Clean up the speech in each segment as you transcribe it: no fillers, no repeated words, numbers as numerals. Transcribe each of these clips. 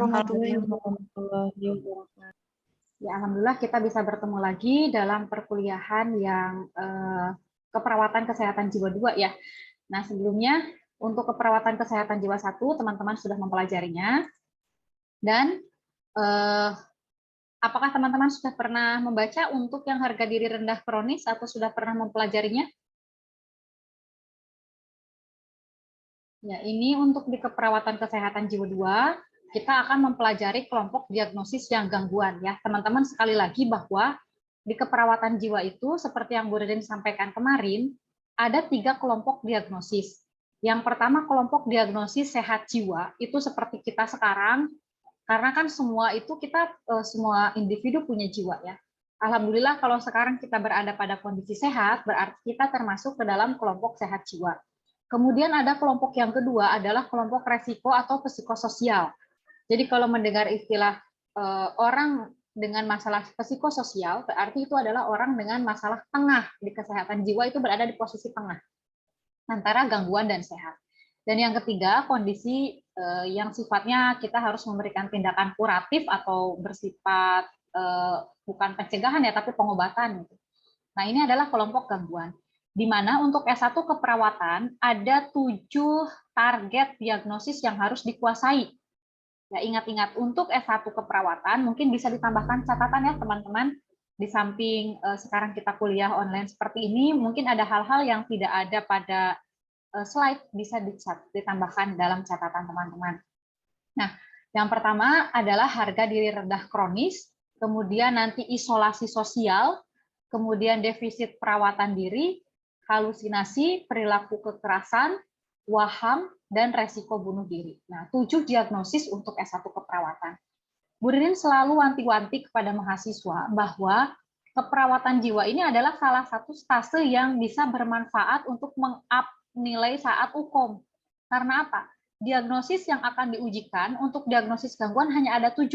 warahmatullahi wabarakatuh. Ya, alhamdulillah kita bisa bertemu lagi dalam perkuliahan yang keperawatan kesehatan jiwa 2 ya. Nah, sebelumnya untuk keperawatan kesehatan jiwa 1 teman-teman sudah mempelajarinya. Dan apakah teman-teman sudah pernah membaca untuk yang harga diri rendah kronis atau sudah pernah mempelajarinya? Ya, ini untuk di keperawatan kesehatan jiwa 2 kita akan mempelajari kelompok diagnosis yang gangguan ya. Teman-teman sekali lagi bahwa di keperawatan jiwa itu seperti yang Bu Ririn sampaikan kemarin, ada 3 kelompok diagnosis. Yang pertama kelompok diagnosis sehat jiwa, itu seperti kita sekarang, karena kan semua itu kita semua individu punya jiwa ya. Alhamdulillah kalau sekarang kita berada pada kondisi sehat, berarti kita termasuk ke dalam kelompok sehat jiwa. Kemudian ada kelompok yang kedua adalah kelompok resiko atau psikososial. Jadi kalau mendengar istilah orang dengan masalah psikososial, berarti itu adalah orang dengan masalah tengah di kesehatan jiwa, itu berada di posisi tengah antara gangguan dan sehat. Dan yang ketiga, kondisi yang sifatnya kita harus memberikan tindakan kuratif atau bersifat bukan pencegahan ya, tapi pengobatan. Nah, ini adalah kelompok gangguan. Di mana untuk S1 keperawatan ada 7 target diagnosis yang harus dikuasai. Ya, ingat-ingat untuk S1 keperawatan mungkin bisa ditambahkan catatan ya teman-teman. Di samping sekarang kita kuliah online seperti ini, mungkin ada hal-hal yang tidak ada pada slide, bisa ditambahkan dalam catatan teman-teman. Nah, yang pertama adalah harga diri rendah kronis, kemudian nanti isolasi sosial, kemudian defisit perawatan diri, halusinasi, perilaku kekerasan, waham, dan resiko bunuh diri. Nah, 7 diagnosis untuk S1 keperawatan. Bu Ririn selalu wanti-wanti kepada mahasiswa bahwa keperawatan jiwa ini adalah salah satu stase yang bisa bermanfaat untuk meng-up nilai saat UKOM. Karena apa? Diagnosis yang akan diujikan untuk diagnosis gangguan hanya ada 7.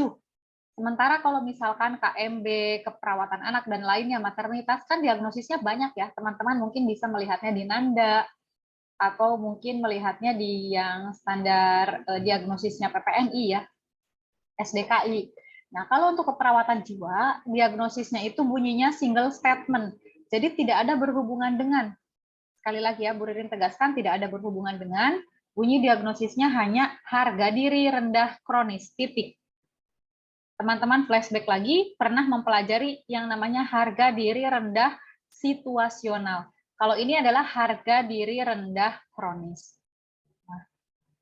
Sementara kalau misalkan KMB, keperawatan anak, dan lainnya, maternitas, kan diagnosisnya banyak ya. Teman-teman mungkin bisa melihatnya di Nanda, atau mungkin melihatnya di yang standar diagnosisnya PPNI ya, SDKI. Nah, kalau untuk keperawatan jiwa, diagnosisnya itu bunyinya single statement. Jadi tidak ada berhubungan dengan. Sekali lagi ya, Bu Ririn tegaskan tidak ada berhubungan dengan. Bunyi diagnosisnya hanya harga diri rendah kronis, titik. Teman-teman flashback lagi, pernah mempelajari yang namanya harga diri rendah situasional. Kalau ini adalah harga diri rendah kronis. Nah,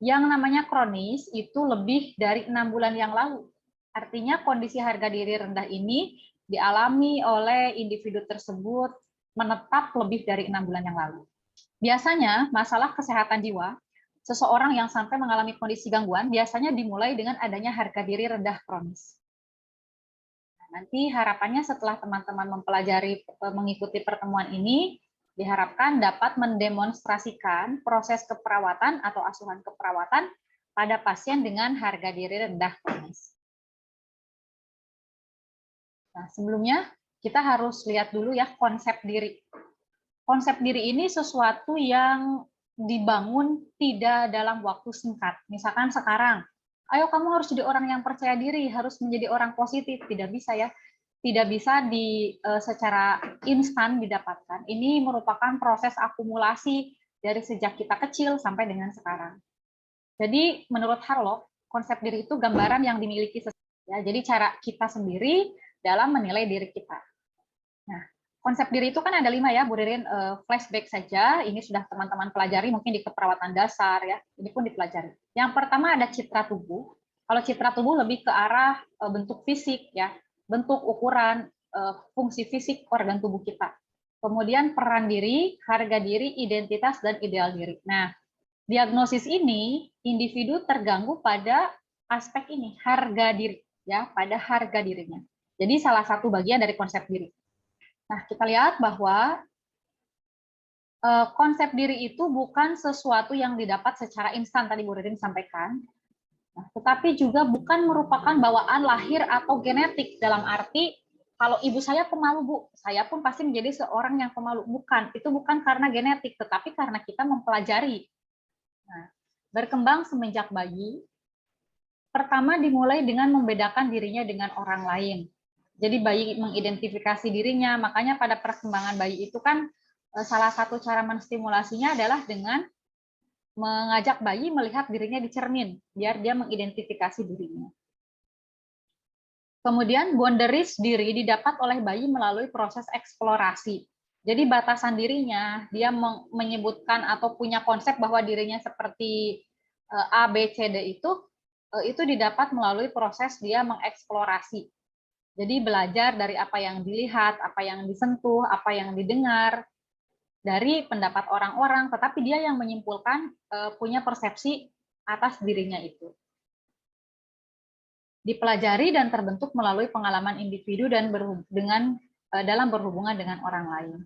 yang namanya kronis itu lebih dari 6 bulan yang lalu. Artinya kondisi harga diri rendah ini dialami oleh individu tersebut menetap lebih dari 6 bulan yang lalu. Biasanya masalah kesehatan jiwa, seseorang yang sampai mengalami kondisi gangguan biasanya dimulai dengan adanya harga diri rendah kronis. Nanti harapannya setelah teman-teman mempelajari mengikuti pertemuan ini, diharapkan dapat mendemonstrasikan proses keperawatan atau asuhan keperawatan pada pasien dengan harga diri rendah kronis. Nah, sebelumnya kita harus lihat dulu ya konsep diri. Konsep diri ini sesuatu yang dibangun tidak dalam waktu singkat. Misalkan sekarang, ayo kamu harus jadi orang yang percaya diri, harus menjadi orang positif. Tidak bisa ya. Tidak bisa secara instan didapatkan. Ini merupakan proses akumulasi dari sejak kita kecil sampai dengan sekarang. Jadi menurut Harlock, konsep diri itu gambaran yang dimiliki seseorang. Ya, jadi cara kita sendiri dalam menilai diri kita. Nah, konsep diri itu kan ada 5 ya, Bu Ririn flashback saja. Ini sudah teman-teman pelajari mungkin di keperawatan dasar ya. Ini pun dipelajari. Yang pertama ada citra tubuh. Kalau citra tubuh lebih ke arah bentuk fisik ya. Bentuk, ukuran, fungsi fisik organ tubuh kita. Kemudian peran diri, harga diri, identitas, dan ideal diri. Nah, diagnosis ini individu terganggu pada aspek ini, harga diri, ya, pada harga dirinya. Jadi salah satu bagian dari konsep diri. Nah, kita lihat bahwa konsep diri itu bukan sesuatu yang didapat secara instan, tadi Bu Ririn sampaikan. Nah, tetapi juga bukan merupakan bawaan lahir atau genetik, dalam arti kalau ibu saya pemalu, Bu, saya pun pasti menjadi seorang yang pemalu. Bukan, itu bukan karena genetik, tetapi karena kita mempelajari. Nah, berkembang semenjak bayi, pertama dimulai dengan membedakan dirinya dengan orang lain. Jadi bayi mengidentifikasi dirinya, makanya pada perkembangan bayi itu kan salah satu cara menstimulasinya adalah dengan mengajak bayi melihat dirinya di cermin, biar dia mengidentifikasi dirinya. Kemudian boundaries diri didapat oleh bayi melalui proses eksplorasi. Jadi batasan dirinya, dia menyebutkan atau punya konsep bahwa dirinya seperti A, B, C, D itu didapat melalui proses dia mengeksplorasi. Jadi belajar dari apa yang dilihat, apa yang disentuh, apa yang didengar, dari pendapat orang-orang, tetapi dia yang menyimpulkan punya persepsi atas dirinya itu. Dipelajari dan terbentuk melalui pengalaman individu dan dalam berhubungan dengan orang lain.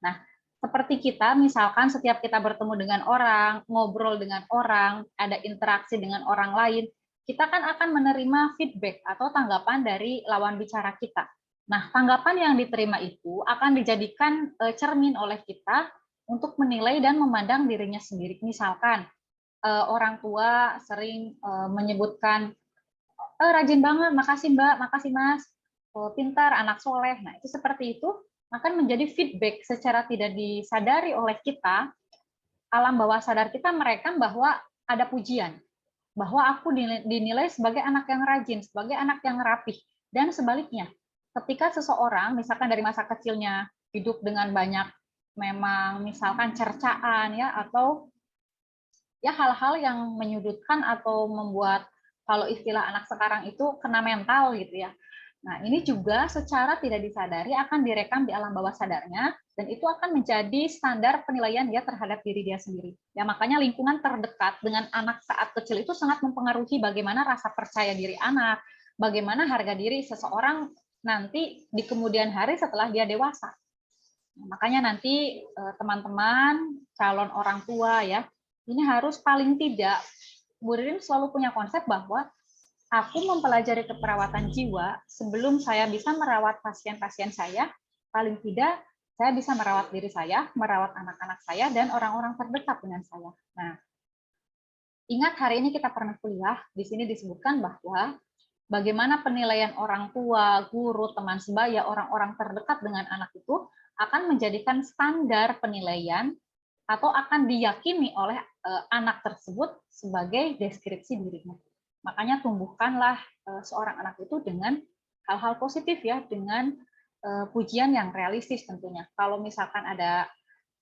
Nah, seperti kita, misalkan setiap kita bertemu dengan orang, ngobrol dengan orang, ada interaksi dengan orang lain, kita kan akan menerima feedback atau tanggapan dari lawan bicara kita. Nah, tanggapan yang diterima itu akan dijadikan cermin oleh kita untuk menilai dan memandang dirinya sendiri. Misalkan, orang tua sering menyebutkan, rajin banget, makasih Mbak, makasih Mas, pintar, anak soleh. Nah, itu seperti itu akan menjadi feedback secara tidak disadari oleh kita, alam bawah sadar kita merekam bahwa ada pujian, bahwa aku dinilai sebagai anak yang rajin, sebagai anak yang rapih, dan sebaliknya. Ketika seseorang, misalkan dari masa kecilnya hidup dengan banyak, memang misalkan cercaan ya, atau ya hal-hal yang menyudutkan atau membuat, kalau istilah anak sekarang itu kena mental gitu ya. Nah, ini juga secara tidak disadari akan direkam di alam bawah sadarnya, dan itu akan menjadi standar penilaian dia terhadap diri dia sendiri. Ya, makanya lingkungan terdekat dengan anak saat kecil itu sangat mempengaruhi bagaimana rasa percaya diri anak, bagaimana harga diri seseorang nanti di kemudian hari setelah dia dewasa. Nah, makanya nanti teman-teman, calon orang tua ya, ini harus paling tidak, Bu Ririn selalu punya konsep bahwa aku mempelajari keperawatan jiwa sebelum saya bisa merawat pasien-pasien saya, paling tidak saya bisa merawat diri saya, merawat anak-anak saya, dan orang-orang terdekat dengan saya. Nah, ingat hari ini kita pernah kuliah, di sini disebutkan bahwa bagaimana penilaian orang tua, guru, teman sebaya, orang-orang terdekat dengan anak itu akan menjadikan standar penilaian atau akan diyakini oleh anak tersebut sebagai deskripsi dirinya. Makanya tumbuhkanlah seorang anak itu dengan hal-hal positif ya, dengan pujian yang realistis tentunya. Kalau misalkan ada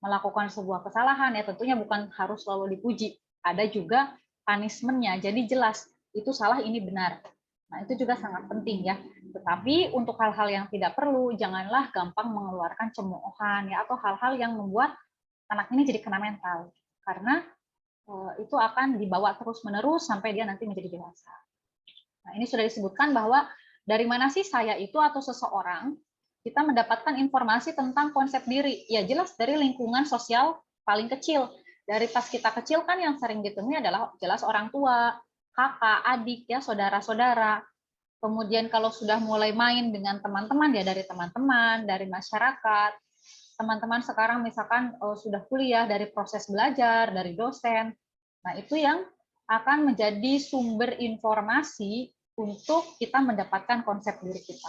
melakukan sebuah kesalahan ya tentunya bukan harus selalu dipuji. Ada juga punishment-nya. Jadi jelas itu salah, ini benar. Nah, itu juga sangat penting ya. Tetapi untuk hal-hal yang tidak perlu, janganlah gampang mengeluarkan cemoohan ya, atau hal-hal yang membuat anak ini jadi kena mental. Karena itu akan dibawa terus-menerus sampai dia nanti menjadi dewasa. Nah, ini sudah disebutkan bahwa dari mana sih saya itu atau seseorang, kita mendapatkan informasi tentang konsep diri. Ya jelas dari lingkungan sosial paling kecil. Dari pas kita kecil kan yang sering ditemui adalah jelas orang tua, kakak, adik, ya saudara-saudara. Kemudian kalau sudah mulai main dengan teman-teman, ya dari teman-teman, dari masyarakat. Teman-teman sekarang misalkan sudah kuliah, dari proses belajar, dari dosen. Nah, itu yang akan menjadi sumber informasi untuk kita mendapatkan konsep diri kita.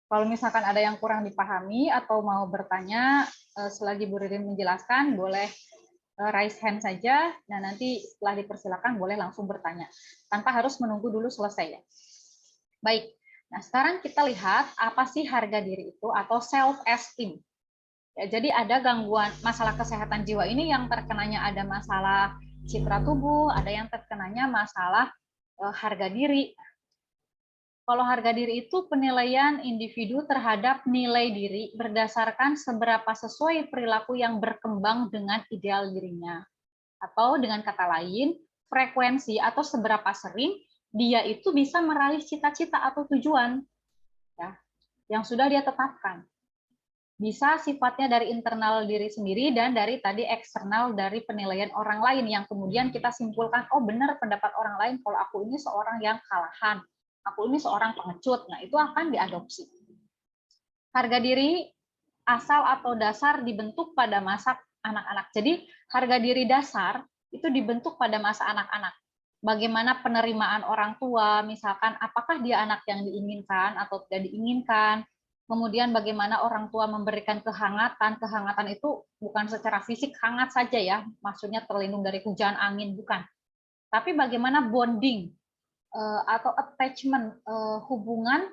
Kalau misalkan ada yang kurang dipahami atau mau bertanya, selagi Bu Ririn menjelaskan, boleh raise hand saja, dan nanti setelah dipersilakan boleh langsung bertanya, tanpa harus menunggu dulu selesai ya. Baik, nah sekarang kita lihat apa sih harga diri itu atau self-esteem. Ya, jadi ada gangguan masalah kesehatan jiwa ini yang terkenanya ada masalah citra tubuh, ada yang terkenanya masalah harga diri. Kalau harga diri itu penilaian individu terhadap nilai diri berdasarkan seberapa sesuai perilaku yang berkembang dengan ideal dirinya. Atau dengan kata lain, frekuensi atau seberapa sering dia itu bisa meraih cita-cita atau tujuan ya, yang sudah dia tetapkan. Bisa sifatnya dari internal diri sendiri dan dari tadi eksternal dari penilaian orang lain yang kemudian kita simpulkan, oh benar pendapat orang lain kalau aku ini seorang yang kalahan, aku ini seorang pengecut. Nah, itu akan diadopsi. Harga diri asal atau dasar dibentuk pada masa anak-anak. Jadi harga diri dasar itu dibentuk pada masa anak-anak. bagaimana penerimaan orang tua, misalkan apakah dia anak yang diinginkan atau tidak diinginkan, kemudian bagaimana orang tua memberikan kehangatan. Kehangatan itu bukan secara fisik hangat saja ya, maksudnya terlindung dari hujan, angin, bukan. Tapi bagaimana bonding atau attachment, hubungan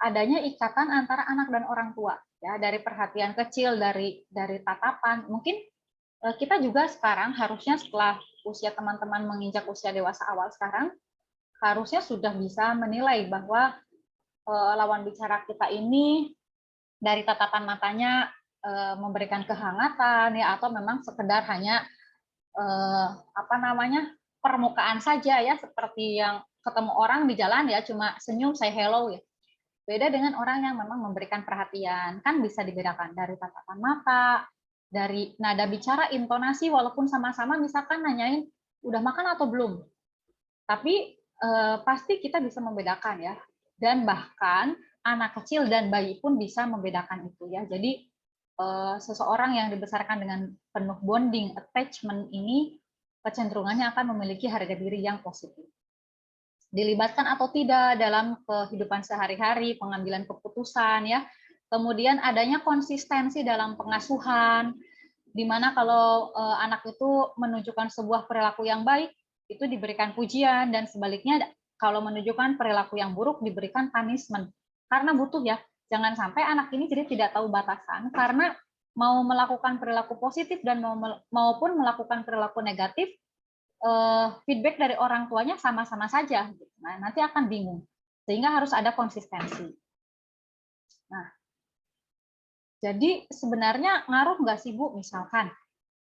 adanya ikatan antara anak dan orang tua, ya, dari perhatian kecil, dari tatapan. Mungkin kita juga sekarang harusnya setelah usia teman-teman menginjak usia dewasa awal sekarang, harusnya sudah bisa menilai bahwa lawan bicara kita ini dari tatapan matanya memberikan kehangatan, ya, atau memang sekedar hanya permukaan saja, ya, seperti yang ketemu orang di jalan ya cuma senyum, say hello, ya. Beda dengan orang yang memang memberikan perhatian, kan bisa dibedakan dari tatapan mata, dari nada bicara, intonasi, walaupun sama-sama misalkan nanyain udah makan atau belum, tapi pasti kita bisa membedakan, ya. Dan bahkan anak kecil dan bayi pun bisa membedakan itu, ya. Jadi seseorang yang dibesarkan dengan penuh bonding, attachment ini kecenderungannya akan memiliki harga diri yang positif. Dilibatkan atau tidak dalam kehidupan sehari-hari, pengambilan keputusan, ya. Kemudian adanya konsistensi dalam pengasuhan, di mana kalau anak itu menunjukkan sebuah perilaku yang baik, itu diberikan pujian, dan sebaliknya kalau menunjukkan perilaku yang buruk diberikan punishment. Karena butuh, ya, jangan sampai anak ini jadi tidak tahu batasan, karena mau melakukan perilaku positif dan maupun melakukan perilaku negatif, feedback dari orang tuanya sama-sama saja. Nah, nanti akan bingung. Sehingga harus ada konsistensi. Nah, jadi sebenarnya ngaruh nggak sih, Bu, misalkan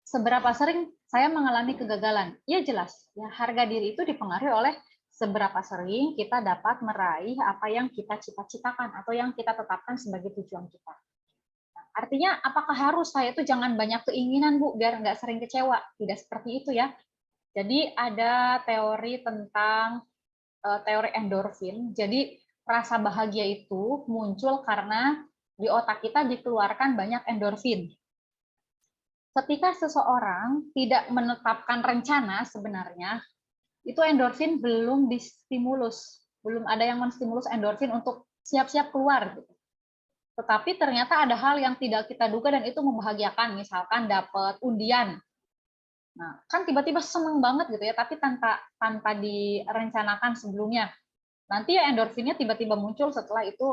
seberapa sering saya mengalami kegagalan? Ya jelas, ya, harga diri itu dipengaruhi oleh seberapa sering kita dapat meraih apa yang kita cita-citakan atau yang kita tetapkan sebagai tujuan kita. Nah, artinya apakah harus saya itu jangan banyak keinginan, Bu, biar nggak sering kecewa? Tidak seperti itu, ya. Jadi ada teori tentang teori endorfin. Jadi rasa bahagia itu muncul karena di otak kita dikeluarkan banyak endorfin. Ketika seseorang tidak menetapkan rencana, sebenarnya itu endorfin belum distimulus, belum ada yang menstimulus endorfin untuk siap-siap keluar, gitu. Tetapi ternyata ada hal yang tidak kita duga dan itu membahagiakan, misalkan dapat undian. Nah, kan tiba-tiba seneng banget gitu ya, tapi tanpa direncanakan sebelumnya. Nanti ya endorfinnya tiba-tiba muncul setelah itu,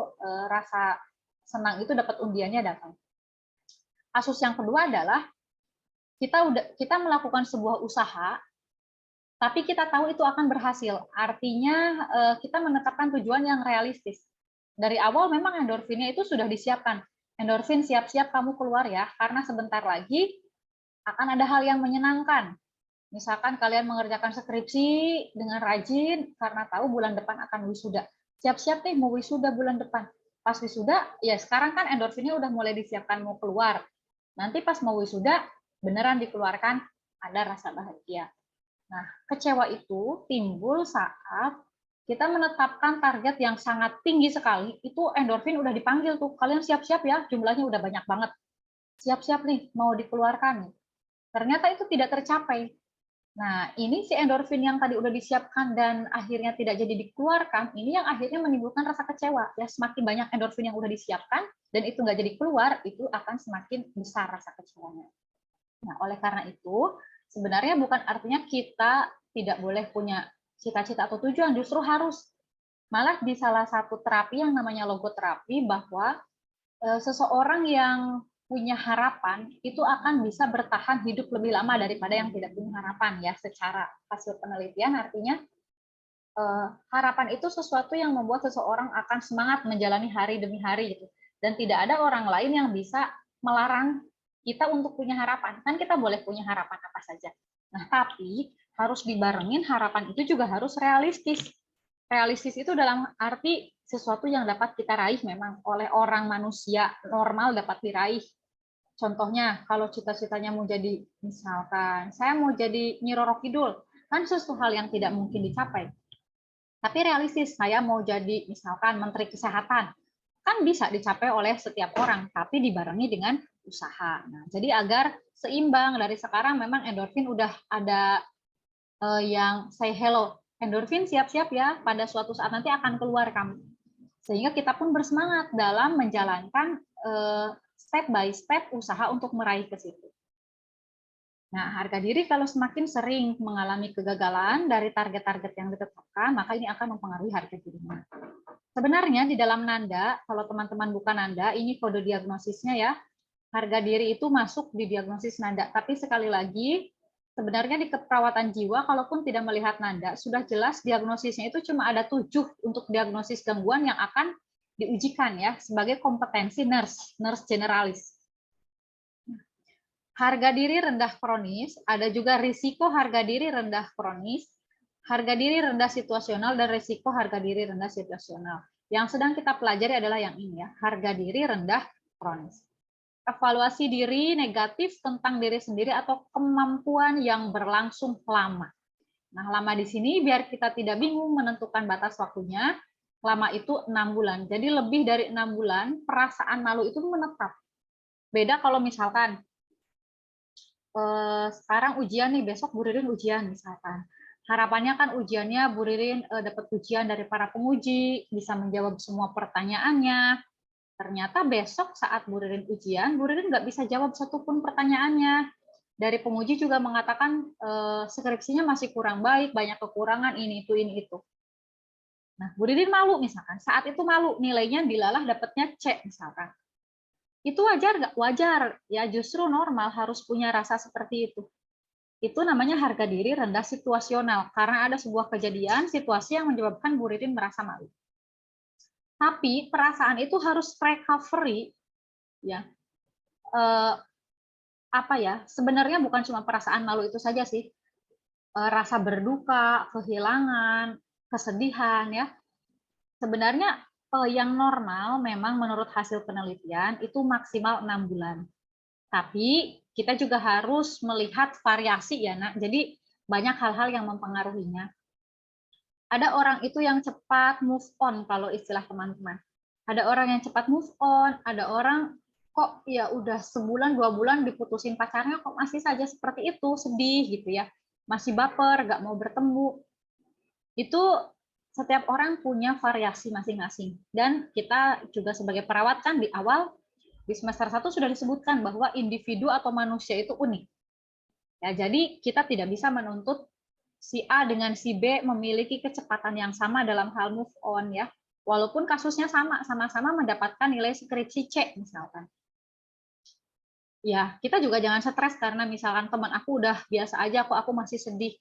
rasa senang itu dapat undiannya datang. Kasus yang kedua adalah kita melakukan sebuah usaha, tapi kita tahu itu akan berhasil. Artinya kita menetapkan tujuan yang realistis. Dari awal memang endorfinnya itu sudah disiapkan. Endorfin siap-siap kamu keluar ya, karena sebentar lagi akan ada hal yang menyenangkan. Misalkan kalian mengerjakan skripsi dengan rajin karena tahu bulan depan akan wisuda. Siap-siap nih mau wisuda bulan depan. Pas wisuda, ya sekarang kan endorfinnya udah mulai disiapkan mau keluar. Nanti pas mau wisuda, beneran dikeluarkan, ada rasa bahagia. Nah, kecewa itu timbul saat kita menetapkan target yang sangat tinggi sekali, itu endorfin udah dipanggil tuh, kalian siap-siap ya, jumlahnya udah banyak banget. Siap-siap nih, mau dikeluarkan. Ternyata itu tidak tercapai. Nah, ini si endorfin yang tadi udah disiapkan dan akhirnya tidak jadi dikeluarkan, ini yang akhirnya menimbulkan rasa kecewa. Ya, semakin banyak endorfin yang udah disiapkan dan itu nggak jadi keluar, itu akan semakin besar rasa kecewanya. Nah, oleh karena itu, sebenarnya bukan artinya kita tidak boleh punya cita-cita atau tujuan, justru harus. Malah di salah satu terapi yang namanya logoterapi, bahwa seseorang yang punya harapan itu akan bisa bertahan hidup lebih lama daripada yang tidak punya harapan, ya, secara hasil penelitian. Artinya harapan itu sesuatu yang membuat seseorang akan semangat menjalani hari demi hari gitu, dan tidak ada orang lain yang bisa melarang kita untuk punya harapan. Kan kita boleh punya harapan apa saja. Nah, tapi harus dibarengin harapan itu juga harus realistis. Realistis itu dalam arti sesuatu yang dapat kita raih memang oleh orang manusia normal dapat diraih. Contohnya, kalau cita-citanya mau jadi, misalkan, saya mau jadi Nyi Roro Kidul, kan sesuatu hal yang tidak mungkin dicapai. Tapi realistis, saya mau jadi, misalkan, Menteri Kesehatan, kan bisa dicapai oleh setiap orang, tapi dibarengi dengan usaha. Nah, jadi agar seimbang, dari sekarang memang endorfin udah ada yang say hello, endorfin siap-siap ya, pada suatu saat nanti akan keluar kamu. Sehingga kita pun bersemangat dalam menjalankan step by step usaha untuk meraih ke situ. Nah, harga diri kalau semakin sering mengalami kegagalan dari target-target yang ditetapkan, maka ini akan mempengaruhi harga dirinya. Sebenarnya di dalam Nanda, kalau teman-teman bukan Nanda, ini kode diagnosisnya ya, harga diri itu masuk di diagnosis Nanda. Tapi sekali lagi, sebenarnya di keperawatan jiwa, kalaupun tidak melihat Nanda, sudah jelas diagnosisnya itu cuma ada 7 untuk diagnosis gangguan yang akan diujikan ya, sebagai kompetensi nurse generalis. Harga diri rendah kronis, ada juga risiko harga diri rendah kronis, harga diri rendah situasional, dan risiko harga diri rendah situasional. Yang sedang kita pelajari adalah yang ini ya, harga diri rendah kronis. Evaluasi diri negatif tentang diri sendiri atau kemampuan yang berlangsung lama. Nah, lama di sini biar kita tidak bingung menentukan batas waktunya, lama itu 6 bulan. Jadi lebih dari 6 bulan, perasaan malu itu menetap. Beda kalau misalkan, sekarang ujian nih, besok Bu Ririn ujian misalkan. Harapannya kan ujiannya Bu Ririn dapat pujian dari para penguji, bisa menjawab semua pertanyaannya. Ternyata besok saat Bu Ririn ujian, Bu Ririn nggak bisa jawab satupun pertanyaannya. Dari penguji juga mengatakan skripsinya masih kurang baik, banyak kekurangan, ini itu. Nah, Bu Ririn malu misalkan, saat itu malu, nilainya dilalah dapatnya C misalkan. Itu wajar nggak? Wajar, ya justru normal harus punya rasa seperti itu. Itu namanya harga diri rendah situasional, karena ada sebuah kejadian, situasi yang menyebabkan Bu Ririn merasa malu. Tapi perasaan itu harus recovery, ya. Sebenarnya bukan cuma perasaan malu itu saja sih. Rasa berduka, kehilangan, kesedihan, ya. Sebenarnya yang normal memang menurut hasil penelitian itu maksimal 6 bulan. Tapi kita juga harus melihat variasi ya, Nak. Jadi banyak hal-hal yang mempengaruhinya. Ada orang itu yang cepat move on kalau istilah teman-teman. Ada orang yang cepat move on, ada orang kok ya udah sebulan 2 bulan diputusin pacarnya kok masih saja seperti itu, sedih gitu ya. Masih baper, nggak mau bertemu. Itu setiap orang punya variasi masing-masing. Dan kita juga sebagai perawat kan di awal, di semester 1 sudah disebutkan bahwa individu atau manusia itu unik. Ya, jadi kita tidak bisa menuntut si A dengan si B memiliki kecepatan yang sama dalam hal move on ya. Walaupun kasusnya sama-sama mendapatkan nilai skripsi C misalkan. Ya, kita juga jangan stres karena misalkan teman aku udah biasa aja kok aku masih sedih.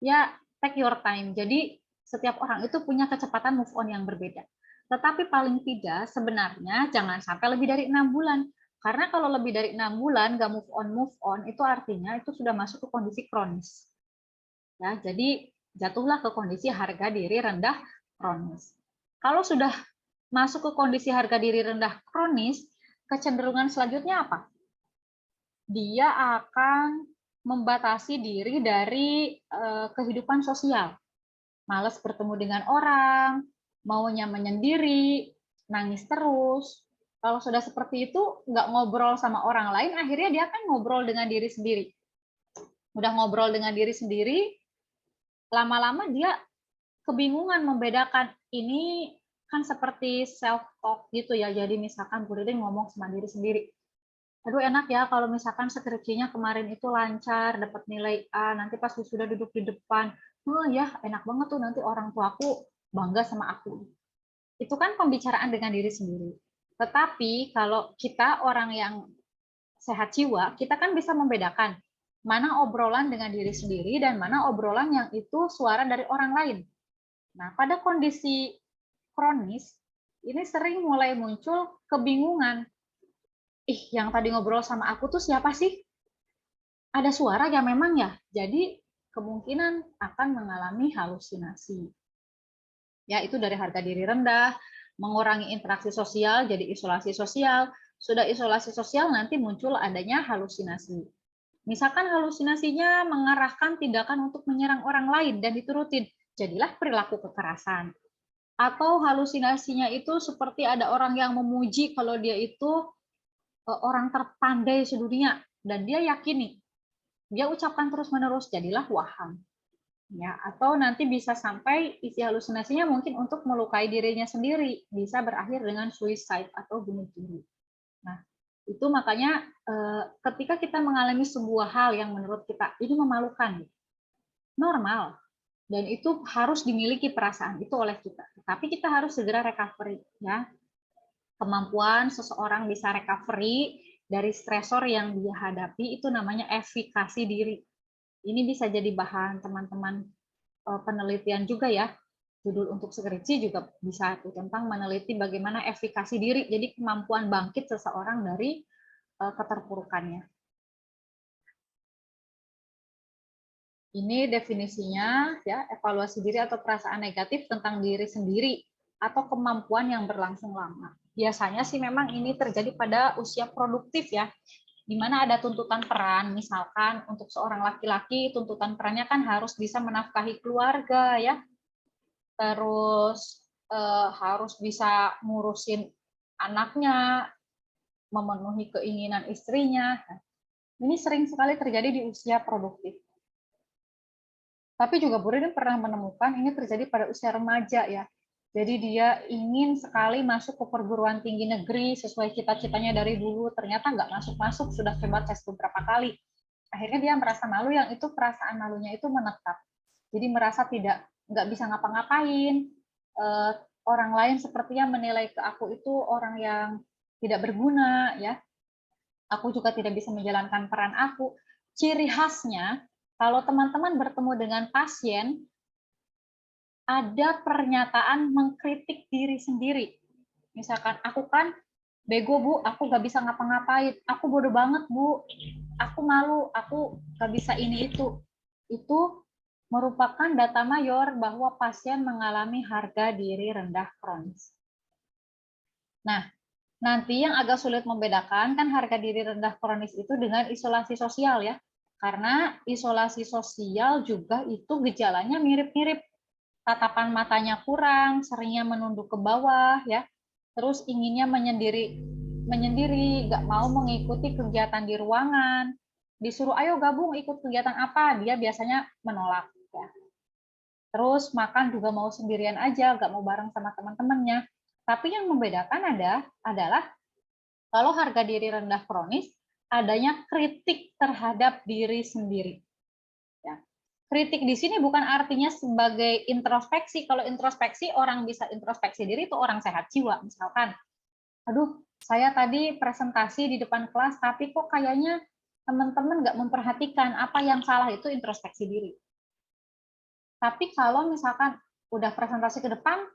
Ya, take your time. Jadi setiap orang itu punya kecepatan move on yang berbeda. Tetapi paling tidak sebenarnya jangan sampai lebih dari 6 bulan. Karena kalau lebih dari 6 bulan nggak move on itu artinya itu sudah masuk ke kondisi kronis. Ya, jadi jatuhlah ke kondisi harga diri rendah kronis. Kalau sudah masuk ke kondisi harga diri rendah kronis, kecenderungan selanjutnya apa? Dia akan membatasi diri dari kehidupan sosial. Malas bertemu dengan orang, maunya menyendiri, nangis terus. Kalau sudah seperti itu, nggak ngobrol sama orang lain, akhirnya dia akan ngobrol dengan diri sendiri. Udah ngobrol dengan diri sendiri, lama-lama dia kebingungan membedakan ini kan seperti self talk gitu ya. Jadi misalkan Bu Ririn ngomong sama diri sendiri. Aduh enak ya kalau misalkan skripsinya kemarin itu lancar, dapat nilai A, nanti pas sudah duduk di depan, oh ya enak banget tuh nanti orang tuaku bangga sama aku. Itu kan pembicaraan dengan diri sendiri. Tetapi kalau kita orang yang sehat jiwa, kita kan bisa membedakan mana obrolan dengan diri sendiri dan mana obrolan yang itu suara dari orang lain. Nah, pada kondisi kronis, ini sering mulai muncul kebingungan. Yang tadi ngobrol sama aku tuh siapa sih? Ada suara ya memang ya. Jadi kemungkinan akan mengalami halusinasi. Ya, itu dari harga diri rendah, mengurangi interaksi sosial, jadi isolasi sosial. Sudah isolasi sosial nanti muncul adanya halusinasi. Misalkan halusinasinya mengarahkan tindakan untuk menyerang orang lain dan diturutin, jadilah perilaku kekerasan. Atau halusinasinya itu seperti ada orang yang memuji kalau dia itu orang terpandai sedunia dan dia yakini, dia ucapkan terus-menerus, jadilah waham. Ya, atau nanti bisa sampai isi halusinasinya mungkin untuk melukai dirinya sendiri, bisa berakhir dengan suicide atau bunuh diri. Nah, itu makanya ketika kita mengalami sebuah hal yang menurut kita ini memalukan, normal, dan itu harus dimiliki perasaan itu oleh kita. Tapi kita harus segera recovery, ya. Kemampuan seseorang bisa recovery dari stresor yang dia hadapi itu namanya efikasi diri. Ini bisa jadi bahan teman-teman penelitian juga ya. Judul untuk skripsi juga bisa tuh tentang meneliti bagaimana efikasi diri. Jadi kemampuan bangkit seseorang dari keterpurukannya. Ini definisinya ya, evaluasi diri atau perasaan negatif tentang diri sendiri atau kemampuan yang berlangsung lama. Biasanya sih memang ini terjadi pada usia produktif ya, di mana ada tuntutan peran, misalkan untuk seorang laki-laki tuntutan perannya kan harus bisa menafkahi keluarga ya, terus harus bisa ngurusin anaknya, memenuhi keinginan istrinya. Ini sering sekali terjadi di usia produktif. Tapi juga Bu Ririn pernah menemukan ini terjadi pada usia remaja ya. Jadi dia ingin sekali masuk ke perguruan tinggi negeri sesuai cita-citanya dari dulu, ternyata nggak masuk-masuk, sudah coba tes beberapa kali. Akhirnya dia merasa malu, yang itu perasaan malunya itu menetap. Jadi merasa nggak bisa ngapa-ngapain. Orang lain sepertinya menilai ke aku itu orang yang tidak berguna ya. Aku juga tidak bisa menjalankan peran aku. Ciri khasnya kalau teman-teman bertemu dengan pasien, ada pernyataan mengkritik diri sendiri. Misalkan, aku kan bego Bu, aku gak bisa ngapa-ngapain, aku bodoh banget Bu, aku malu, aku gak bisa ini itu. Itu merupakan data mayor bahwa pasien mengalami harga diri rendah kronis. Nah, nanti yang agak sulit membedakan kan harga diri rendah kronis itu dengan isolasi sosial ya. Karena isolasi sosial juga itu gejalanya mirip-mirip. Tatapan matanya kurang, seringnya menunduk ke bawah ya. Terus inginnya menyendiri, nggak mau mengikuti kegiatan di ruangan. Disuruh ayo gabung ikut kegiatan apa, dia biasanya menolak ya. Terus makan juga mau sendirian aja, nggak mau bareng sama teman-temannya. Tapi yang membedakan adalah kalau harga diri rendah kronis, adanya kritik terhadap diri sendiri. Ya. Kritik di sini bukan artinya sebagai introspeksi. Kalau introspeksi, orang bisa introspeksi diri itu orang sehat jiwa. Misalkan, aduh, saya tadi presentasi di depan kelas, tapi kok kayaknya teman-teman nggak memperhatikan apa yang salah, itu introspeksi diri. Tapi kalau misalkan udah presentasi ke depan,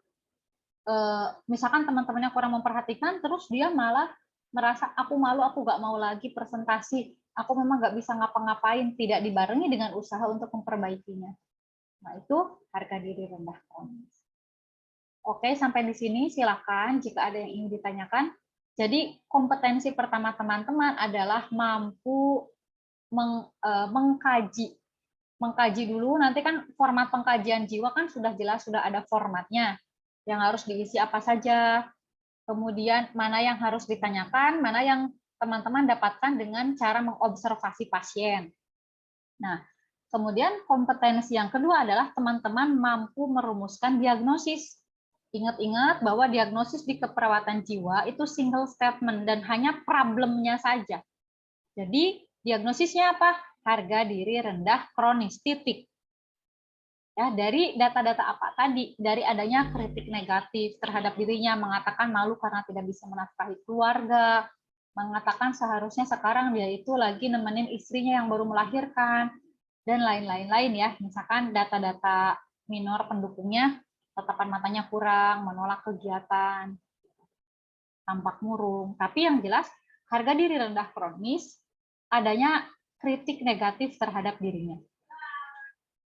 misalkan teman-temannya kurang memperhatikan, terus dia malah merasa aku malu, aku nggak mau lagi presentasi, aku memang nggak bisa ngapa-ngapain, tidak dibarengi dengan usaha untuk memperbaikinya. Nah, itu harga diri rendah kronis. Oke, sampai di sini silakan jika ada yang ingin ditanyakan. Jadi kompetensi pertama teman-teman adalah mampu mengkaji. Mengkaji dulu, nanti kan format pengkajian jiwa kan sudah jelas, sudah ada formatnya. Yang harus diisi apa saja, kemudian mana yang harus ditanyakan, mana yang teman-teman dapatkan dengan cara mengobservasi pasien. Nah, kemudian kompetensi yang kedua adalah teman-teman mampu merumuskan diagnosis. Ingat-ingat bahwa diagnosis di keperawatan jiwa itu single statement dan hanya problemnya saja. Jadi diagnosisnya apa? Harga diri rendah kronis, titik. Ya, dari data-data apa tadi? Dari adanya kritik negatif terhadap dirinya, mengatakan malu karena tidak bisa menafkahi keluarga, mengatakan seharusnya sekarang dia itu lagi nemenin istrinya yang baru melahirkan, dan lain-lain ya. Misalkan data-data minor pendukungnya, tatapan matanya kurang, menolak kegiatan, tampak murung. Tapi yang jelas, harga diri rendah kronis, adanya kritik negatif terhadap dirinya.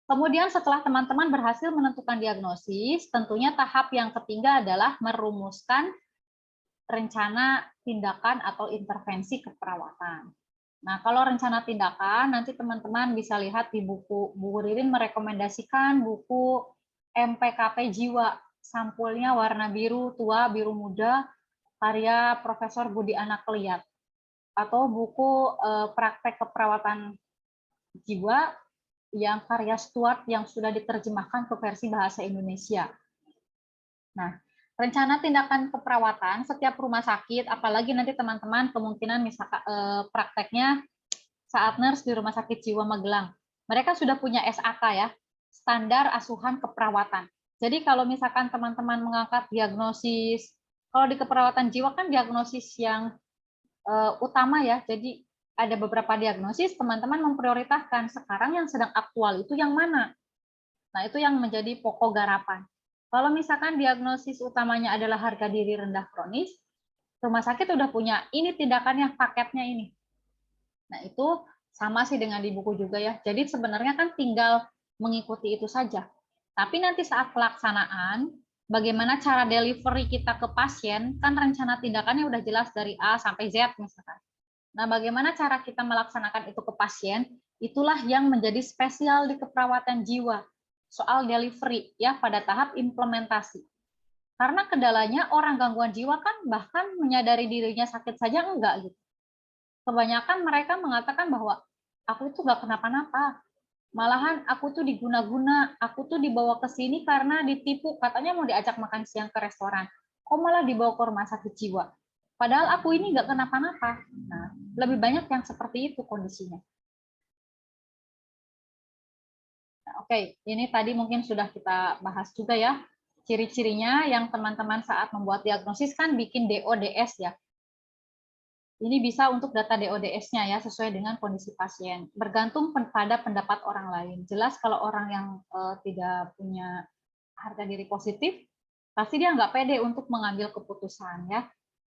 Kemudian setelah teman-teman berhasil menentukan diagnosis, tentunya tahap yang ketiga adalah merumuskan rencana tindakan atau intervensi keperawatan. Nah, kalau rencana tindakan, nanti teman-teman bisa lihat di buku, Bu Ririn merekomendasikan buku MPKP Jiwa, sampulnya warna biru tua, biru muda, karya Profesor Budi Anak Liat, atau buku praktek keperawatan jiwa, yang karya Stuart yang sudah diterjemahkan ke versi bahasa Indonesia. Nah, rencana tindakan keperawatan setiap rumah sakit, apalagi nanti teman-teman kemungkinan misalkan prakteknya saat nurse di Rumah Sakit Jiwa Magelang. Mereka sudah punya SAK ya, standar asuhan keperawatan. Jadi kalau misalkan teman-teman mengangkat diagnosis, kalau di keperawatan jiwa kan diagnosis yang utama ya, jadi ada beberapa diagnosis, teman-teman memprioritaskan sekarang yang sedang aktual itu yang mana. Nah, itu yang menjadi pokok garapan. Kalau misalkan diagnosis utamanya adalah harga diri rendah kronis, rumah sakit udah punya ini tindakannya, paketnya ini. Nah, itu sama sih dengan di buku juga ya. Jadi sebenarnya kan tinggal mengikuti itu saja. Tapi nanti saat pelaksanaan, bagaimana cara delivery kita ke pasien, kan rencana tindakannya udah jelas dari A sampai Z misalkan. Nah, bagaimana cara kita melaksanakan itu ke pasien, itulah yang menjadi spesial di keperawatan jiwa. Soal delivery ya pada tahap implementasi. Karena kendalanya orang gangguan jiwa kan bahkan menyadari dirinya sakit saja enggak gitu. Kebanyakan mereka mengatakan bahwa aku itu nggak kenapa-napa. Malahan aku tuh diguna-guna, aku tuh dibawa ke sini karena ditipu, katanya mau diajak makan siang ke restoran. Kok malah dibawa ke rumah sakit jiwa? Padahal aku ini nggak kenapa-napa. Nah, lebih banyak yang seperti itu kondisinya. Nah, oke, ini tadi mungkin sudah kita bahas juga ya. Ciri-cirinya yang teman-teman saat membuat diagnosis kan bikin DODS ya. Ini bisa untuk data DODS-nya ya, sesuai dengan kondisi pasien. Bergantung pada pendapat orang lain. Jelas kalau orang yang tidak punya harga diri positif, pasti dia nggak pede untuk mengambil keputusan ya.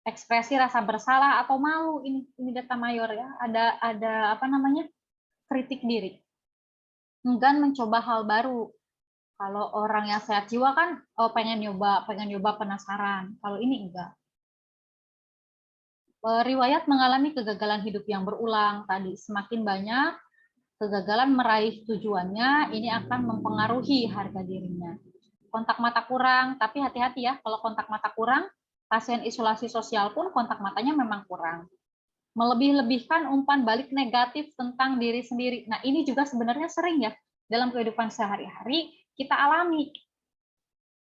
Ekspresi rasa bersalah atau malu, ini data mayor ya. Ada apa namanya, kritik diri. Enggan mencoba hal baru. Kalau orang yang sehat jiwa kan, oh pengen nyoba, penasaran. Kalau ini enggak. Riwayat mengalami kegagalan hidup yang berulang tadi, semakin banyak kegagalan meraih tujuannya, ini akan mempengaruhi harga dirinya. Kontak mata kurang, tapi hati-hati ya, kalau kontak mata kurang, pasien isolasi sosial pun kontak matanya memang kurang. Melebih-lebihkan umpan balik negatif tentang diri sendiri. Nah, ini juga sebenarnya sering ya, dalam kehidupan sehari-hari kita alami.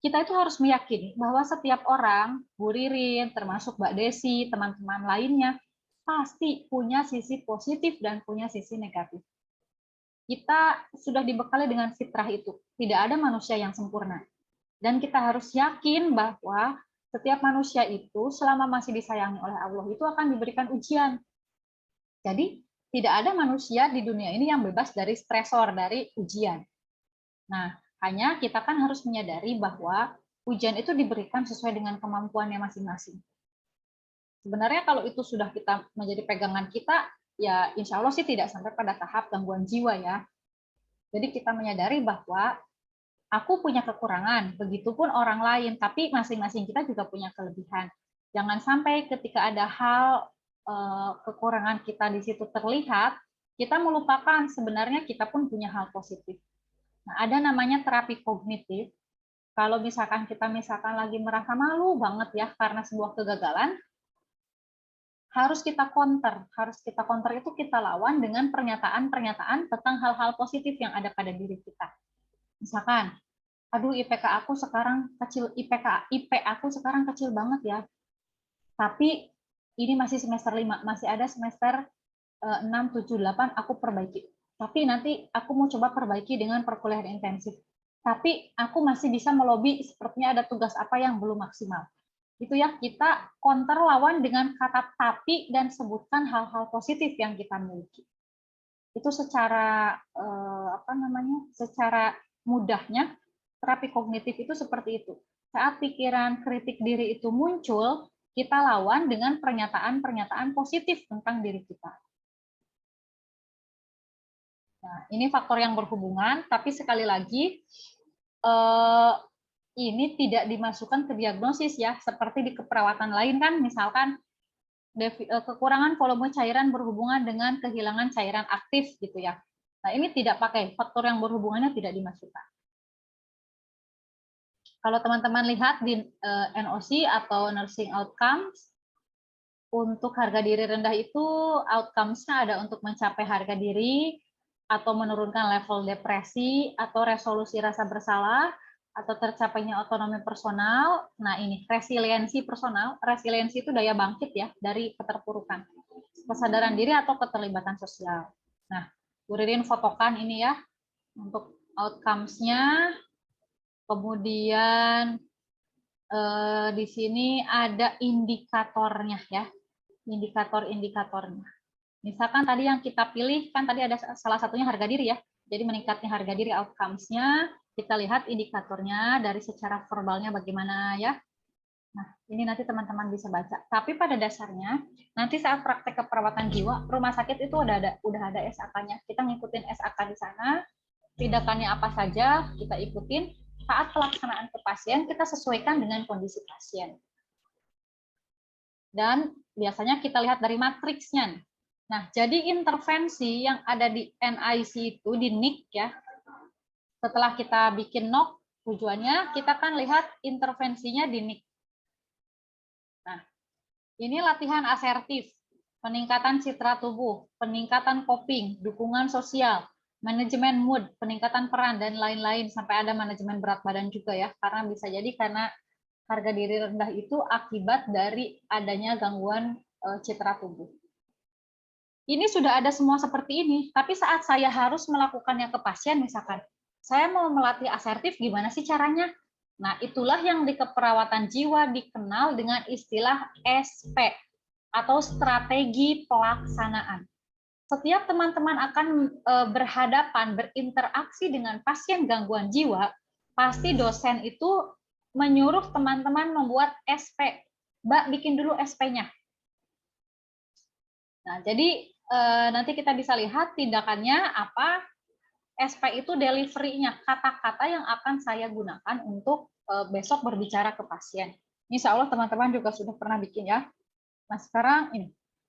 Kita itu harus meyakini bahwa setiap orang, Bu Ririn, termasuk Mbak Desi, teman-teman lainnya, pasti punya sisi positif dan punya sisi negatif. Kita sudah dibekali dengan fitrah itu. Tidak ada manusia yang sempurna. Dan kita harus yakin bahwa setiap manusia itu selama masih disayangi oleh Allah itu akan diberikan ujian. Jadi tidak ada manusia di dunia ini yang bebas dari stresor, dari ujian. Nah, hanya kita kan harus menyadari bahwa ujian itu diberikan sesuai dengan kemampuannya masing-masing. Sebenarnya kalau itu sudah kita menjadi pegangan kita, ya insya Allah sih tidak sampai pada tahap gangguan jiwa ya. Jadi kita menyadari bahwa aku punya kekurangan, begitupun orang lain, tapi masing-masing kita juga punya kelebihan. Jangan sampai ketika ada hal kekurangan kita di situ terlihat, kita melupakan sebenarnya kita pun punya hal positif. Nah, ada namanya terapi kognitif. Kalau misalkan kita lagi merasa malu banget ya karena sebuah kegagalan, harus kita counter itu kita lawan dengan pernyataan-pernyataan tentang hal-hal positif yang ada pada diri kita. Misalkan, aduh IP aku sekarang kecil, IP aku sekarang kecil banget ya. Tapi ini masih semester 5, masih ada semester 6, 7, 8 aku perbaiki. Tapi nanti aku mau coba perbaiki dengan perkuliahan intensif. Tapi aku masih bisa melobi sepertinya ada tugas apa yang belum maksimal. Itu ya, kita counter lawan dengan kata tapi dan sebutkan hal-hal positif yang kita miliki. Itu secara secara mudahnya terapi kognitif itu seperti itu. Saat pikiran kritik diri itu muncul, kita lawan dengan pernyataan-pernyataan positif tentang diri kita. Nah, ini faktor yang berhubungan, tapi sekali lagi ini tidak dimasukkan ke diagnosis ya, seperti di keperawatan lain kan, misalkan kekurangan volume cairan berhubungan dengan kehilangan cairan aktif gitu ya. Nah, ini tidak pakai, faktor yang berhubungannya tidak dimasukkan. Kalau teman-teman lihat di NOC atau Nursing Outcomes, untuk harga diri rendah itu outcomes-nya ada untuk mencapai harga diri, atau menurunkan level depresi, atau resolusi rasa bersalah, atau tercapainya otonomi personal. Nah, ini resiliensi personal. Resiliensi itu daya bangkit ya dari keterpurukan. Kesadaran diri atau keterlibatan sosial. Nah, Bu Ririn fotokan ini ya untuk outcomes-nya. Kemudian di sini ada indikatornya ya. Indikator-indikatornya. Misalkan tadi yang kita pilih, kan tadi ada salah satunya harga diri ya. Jadi meningkatnya harga diri outcomes-nya, kita lihat indikatornya dari secara verbalnya bagaimana ya. Nah, ini nanti teman-teman bisa baca. Tapi pada dasarnya, nanti saat praktek keperawatan jiwa, rumah sakit itu udah ada SAK-nya. Kita ngikutin SAK di sana, tindakannya apa saja, kita ikutin. Saat pelaksanaan ke pasien, kita sesuaikan dengan kondisi pasien. Dan biasanya kita lihat dari matriksnya. Nah, jadi intervensi yang ada di NIC itu, di NIC ya, setelah kita bikin NOC, tujuannya kita kan lihat intervensinya di NIC. Nah, ini latihan asertif, peningkatan citra tubuh, peningkatan coping, dukungan sosial, manajemen mood, peningkatan peran, dan lain-lain, sampai ada manajemen berat badan juga ya, karena bisa jadi karena harga diri rendah itu akibat dari adanya gangguan citra tubuh. Ini sudah ada semua seperti ini, tapi saat saya harus melakukannya ke pasien, misalkan, saya mau melatih asertif, gimana sih caranya? Nah, itulah yang di keperawatan jiwa dikenal dengan istilah SP, atau strategi pelaksanaan. Setiap teman-teman akan berhadapan, berinteraksi dengan pasien gangguan jiwa, pasti dosen itu menyuruh teman-teman membuat SP. Mbak, bikin dulu SP-nya. Nah, jadi nanti kita bisa lihat tindakannya apa. SP itu delivery-nya, kata-kata yang akan saya gunakan untuk besok berbicara ke pasien. Insya Allah teman-teman juga sudah pernah bikin ya. Nah, sekarang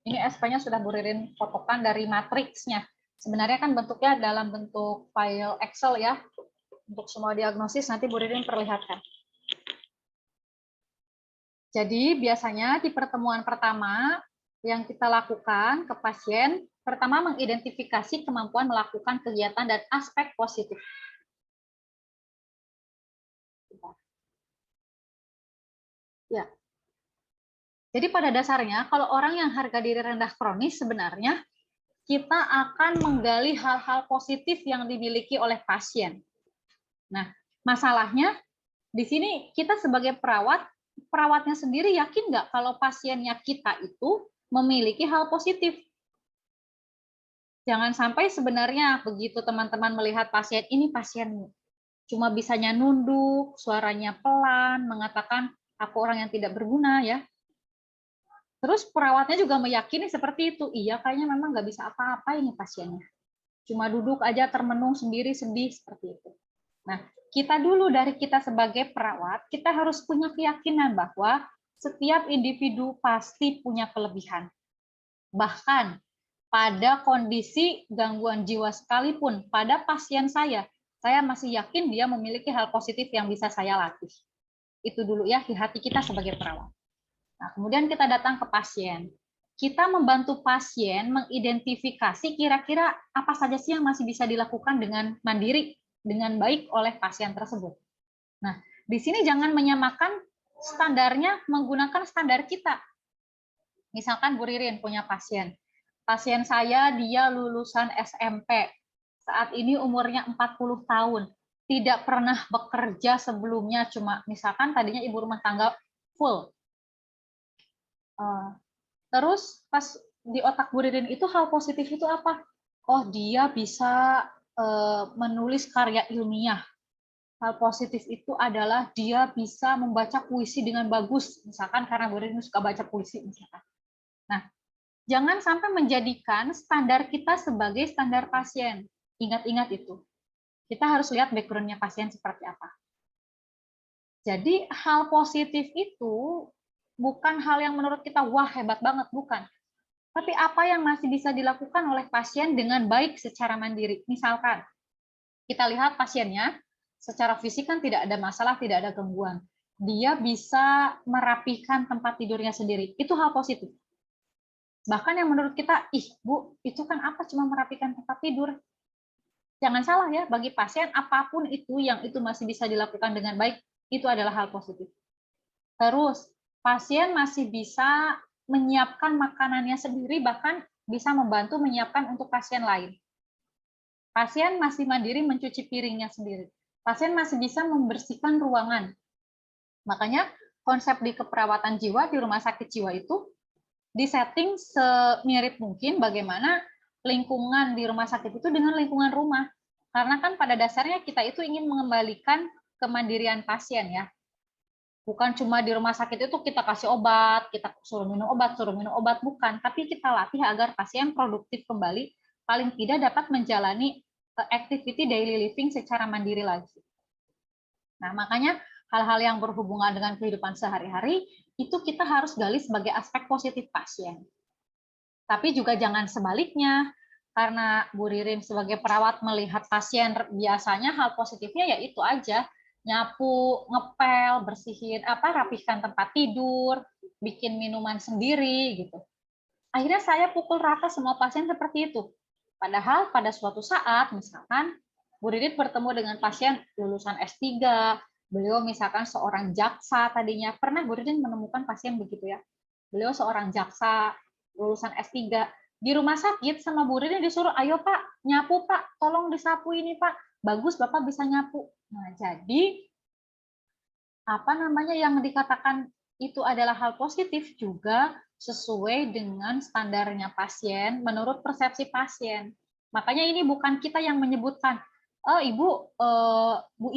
ini SP-nya sudah Bu Ririn fotokan dari matriksnya. Sebenarnya kan bentuknya dalam bentuk file Excel ya. Untuk semua diagnosis nanti Bu Ririn perlihatkan. Jadi biasanya di pertemuan pertama yang kita lakukan ke pasien, pertama mengidentifikasi kemampuan melakukan kegiatan dan aspek positif. Ya. Jadi pada dasarnya kalau orang yang harga diri rendah kronis sebenarnya kita akan menggali hal-hal positif yang dimiliki oleh pasien. Nah, masalahnya di sini kita sebagai perawat, perawatnya sendiri yakin nggak kalau pasiennya kita itu memiliki hal positif? Jangan sampai sebenarnya begitu teman-teman melihat pasien ini, pasien cuma bisanya nunduk, suaranya pelan, mengatakan aku orang yang tidak berguna ya. Terus perawatnya juga meyakini seperti itu. Iya, kayaknya memang nggak bisa apa-apa ini pasiennya. Cuma duduk aja termenung sendiri, sedih, seperti itu. Nah, kita dulu dari kita sebagai perawat, kita harus punya keyakinan bahwa setiap individu pasti punya kelebihan. Bahkan pada kondisi gangguan jiwa sekalipun, pada pasien saya masih yakin dia memiliki hal positif yang bisa saya latih. Itu dulu ya di hati kita sebagai perawat. Nah, kemudian kita datang ke pasien. Kita membantu pasien mengidentifikasi kira-kira apa saja sih yang masih bisa dilakukan dengan mandiri, dengan baik oleh pasien tersebut. Nah, di sini jangan menyamakan standarnya menggunakan standar kita. Misalkan Bu Ririn punya pasien. Pasien saya dia lulusan SMP. Saat ini umurnya 40 tahun. Tidak pernah bekerja sebelumnya, cuma misalkan tadinya ibu rumah tangga full. Terus pas di otak Bu Ririn itu hal positif itu apa? Oh, dia bisa menulis karya ilmiah. Hal positif itu adalah dia bisa membaca puisi dengan bagus, misalkan karena Bu Ririn suka baca puisi misalkan. Nah, jangan sampai menjadikan standar kita sebagai standar pasien. Ingat-ingat itu. Kita harus lihat background-nya pasien seperti apa. Jadi hal positif itu bukan hal yang menurut kita wah hebat banget, bukan. Tapi apa yang masih bisa dilakukan oleh pasien dengan baik secara mandiri. Misalkan kita lihat pasiennya secara fisik kan tidak ada masalah, tidak ada gangguan. Dia bisa merapikan tempat tidurnya sendiri. Itu hal positif. Bahkan yang menurut kita, ih Bu, itu kan apa cuma merapikan tempat tidur? Jangan salah ya, bagi pasien apapun itu yang itu masih bisa dilakukan dengan baik, itu adalah hal positif. Terus, pasien masih bisa menyiapkan makanannya sendiri, bahkan bisa membantu menyiapkan untuk pasien lain. Pasien masih mandiri mencuci piringnya sendiri. Pasien masih bisa membersihkan ruangan. Makanya konsep di keperawatan jiwa di rumah sakit jiwa itu disetting semirip mungkin bagaimana lingkungan di rumah sakit itu dengan lingkungan rumah. Karena kan pada dasarnya kita itu ingin mengembalikan kemandirian pasien ya. Bukan cuma di rumah sakit itu kita kasih obat, kita suruh minum obat, bukan. Tapi kita latih agar pasien produktif kembali, paling tidak dapat menjalani activity daily living secara mandiri lagi. Nah, makanya hal-hal yang berhubungan dengan kehidupan sehari-hari, itu kita harus gali sebagai aspek positif pasien. Tapi juga jangan sebaliknya, karena Bu Ririn sebagai perawat melihat pasien biasanya hal positifnya ya itu aja, nyapu, ngepel, bersihin rapihkan tempat tidur, bikin minuman sendiri gitu. Akhirnya saya pukul rata semua pasien seperti itu. Padahal pada suatu saat misalkan Bu Ririn bertemu dengan pasien lulusan S3, beliau misalkan seorang jaksa tadinya, pernah Bu Ririn menemukan pasien begitu ya. Beliau seorang jaksa lulusan S3, di rumah sakit sama Bu Ririn disuruh, ayo Pak, nyapu Pak, tolong disapu ini Pak, bagus Bapak bisa nyapu. Nah, jadi yang dikatakan itu adalah hal positif juga sesuai dengan standarnya pasien menurut persepsi pasien. Makanya ini bukan kita yang menyebutkan, oh Ibu, Bu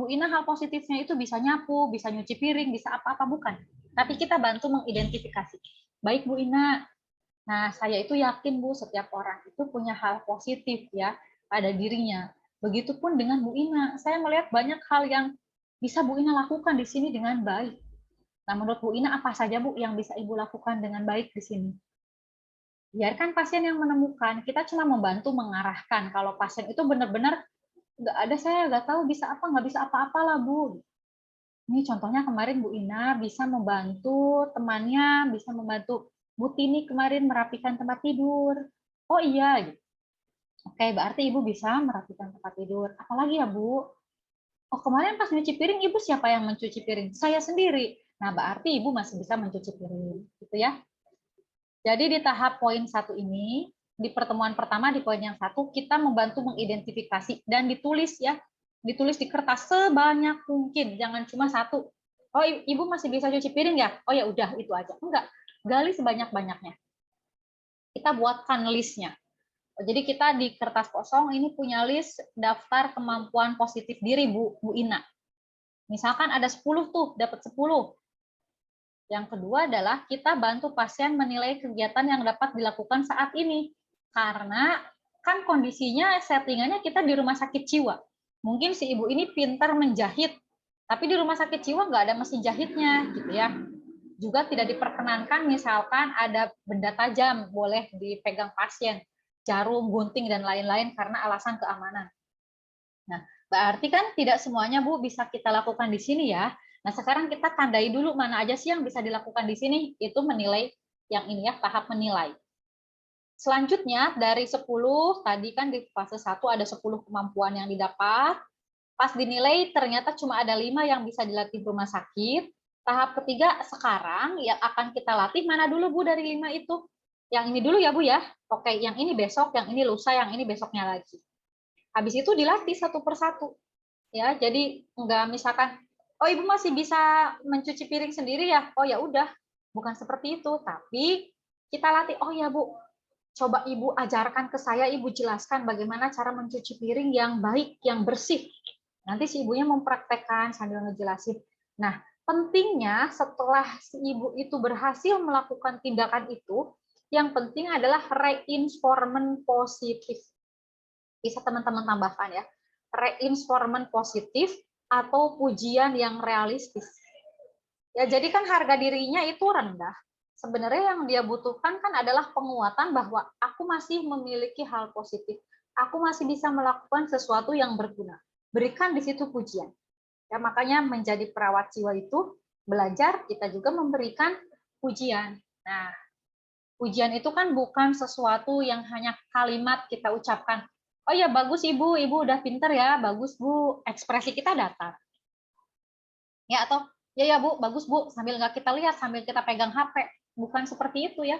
Ina hal positifnya itu bisa nyapu, bisa nyuci piring, bisa apa-apa, bukan. Tapi kita bantu mengidentifikasi. Baik Bu Ina, nah saya itu yakin Bu, setiap orang itu punya hal positif ya pada dirinya. Begitupun dengan Bu Ina, saya melihat banyak hal yang bisa Bu Ina lakukan di sini dengan baik. Nah, menurut Bu Ina apa saja Bu yang bisa Ibu lakukan dengan baik di sini? Biarkan pasien yang menemukan, kita cuma membantu mengarahkan. Kalau pasien itu benar-benar nggak ada, saya nggak tahu bisa apa, nggak bisa apa-apa lah Bu. Ini contohnya kemarin Bu Ina bisa membantu temannya, bisa membantu Bu Tini kemarin merapikan tempat tidur. Oh iya, gitu. Oke, berarti Ibu bisa merapikan tempat tidur. Apalagi ya Bu? Oh, kemarin pas nyuci piring, Ibu siapa yang mencuci piring? Saya sendiri. Nah, berarti Ibu masih bisa mencuci piring. Gitu ya. Jadi di tahap poin 1 ini, di pertemuan pertama di poin yang 1, kita membantu mengidentifikasi dan ditulis ya. Ditulis di kertas sebanyak mungkin, jangan cuma 1. Oh, Ibu masih bisa cuci piring ya? Oh ya udah, itu aja. Enggak, gali sebanyak-banyaknya. Kita buatkan listnya. Jadi kita di kertas kosong ini punya list daftar kemampuan positif diri Bu Ina. Misalkan ada 10 tuh, dapat 10. Yang kedua adalah kita bantu pasien menilai kegiatan yang dapat dilakukan saat ini. Karena kan kondisinya settingannya kita di rumah sakit jiwa. Mungkin si ibu ini pintar menjahit, tapi di rumah sakit jiwa nggak ada mesin jahitnya gitu ya. Juga tidak diperkenankan misalkan ada benda tajam boleh dipegang pasien, jarum, gunting, dan lain-lain karena alasan keamanan. Nah, berarti kan tidak semuanya Bu bisa kita lakukan di sini ya. Nah, sekarang kita tandai dulu mana aja sih yang bisa dilakukan di sini, itu menilai yang ini ya, tahap menilai. Selanjutnya dari 10, tadi kan di fase 1 ada 10 kemampuan yang didapat. Pas dinilai ternyata cuma ada 5 yang bisa dilatih rumah sakit. Tahap ketiga sekarang yang akan kita latih mana dulu Bu dari 5 itu? Yang ini dulu ya Bu ya. Oke, yang ini besok, yang ini lusa, yang ini besoknya lagi. Habis itu dilatih satu persatu. Ya, jadi enggak misalkan, oh Ibu masih bisa mencuci piring sendiri ya? Oh ya udah, bukan seperti itu, tapi kita latih, oh ya Bu, coba Ibu ajarkan ke saya, Ibu jelaskan bagaimana cara mencuci piring yang baik, yang bersih. Nanti si ibunya mempraktekkan sambil ngejelasin. Nah, pentingnya setelah si ibu itu berhasil melakukan tindakan itu, yang penting adalah reinforcement positif. Bisa teman-teman tambahkan ya, reinforcement positif atau pujian yang realistis. Ya, jadi kan harga dirinya itu rendah. Sebenarnya yang dia butuhkan kan adalah penguatan bahwa aku masih memiliki hal positif. Aku masih bisa melakukan sesuatu yang berguna. Berikan di situ pujian. Ya, makanya menjadi perawat jiwa itu belajar kita juga memberikan pujian. Nah, pujian itu kan bukan sesuatu yang hanya kalimat kita ucapkan, Oh iya, bagus Ibu, Ibu udah pinter ya, bagus Bu, ekspresi kita datar. Ya, atau ya Bu, bagus Bu, sambil nggak kita lihat, sambil kita pegang HP. Bukan seperti itu ya.